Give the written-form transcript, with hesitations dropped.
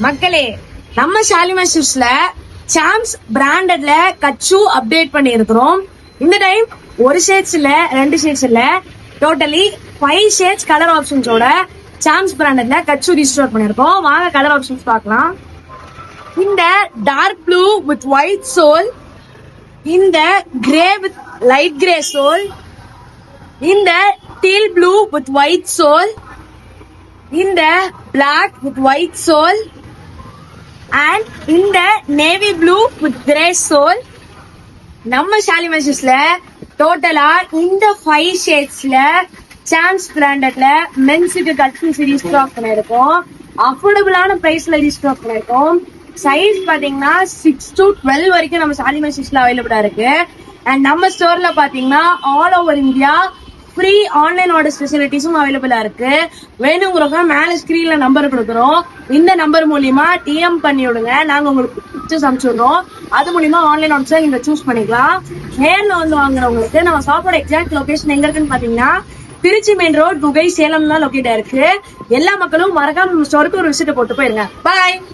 மக்களே, நம்ம ஷாலிமார் ஷூஸ்ல சாம்ஸ் பிராண்டட்ல கச்சு அப்டேட் பண்ணி இருக்கிறோம். இந்த டைம் ஒரு ஷேட்ஸ் இல்ல, 2 ஷேட்ஸ் இல்ல, டோட்டலி 5 ஷேட்ஸ் கலர் ஆப்ஷன்ஸோட சாம்ஸ் பிராண்டட்ல கச்சு ரீஸ்டோர் பண்ணிருக்கோம். வாங்க கலர் ஆப்ஷன்ஸ் பார்க்கலாம். இந்த dark blue with white sole, இந்த grey with light grey sole, இந்த teal blue with white sole, இந்த black with white sole, and இந்த navy blue with grey sole. நம்ம ஷாலிமார் ஷூஸ்ல டோட்டலா இந்த 5 ஷேட்ஸ்ல சாம்ஸ் பிராண்டட்ல மென்ஸுக்கு கட்ஸ் ரீஸ்டாக் பண்ணிருக்கோம். அஃபோர்டபுளான பிரைஸ்ல ரீஸ்டாக் பண்ணிருக்கோம். சைஸ் பாத்தீங்கன்னா 6 to 12 வரைக்கும் நம்ம ஷாலிமார் ஷூஸ்ல அவைலபிளா இருக்கு. அண்ட் நம்ம ஸ்டோர்ல பாத்தீங்கன்னா all over India free online order ஃபெசிலிட்டிஸும் அவைலபிளா இருக்கு. வேணுங்கிறவங்க மேல ஸ்கிரீன்ல நம்பர் கொடுக்குறோம். இந்த நம்பர் மூலியமா டிஎம் பண்ணி விடுங்க, நாங்க உங்களுக்கு பிக்சர்ஸ் அனுப்பிச்சுடுறோம். அது மூலியமா ஆன்லைன் ஆர்டர்ஸ் நீங்க சூஸ் பண்ணிக்கலாம். நேர்ல வந்து வாங்குறவங்களுக்கு நம்ம ஷாப்போட எக்ஸாக்ட் லொகேஷன் எங்க இருக்குன்னு பாத்தீங்கன்னா திருச்சி மெயின் ரோட், குகை, சேலம் தான் லொகேட் ஆயிருக்கு. எல்லா மக்களும் மறக்காம ஸ்டோருக்கு ஒரு விசிட் போட்டு போயிருங்க. பாய்.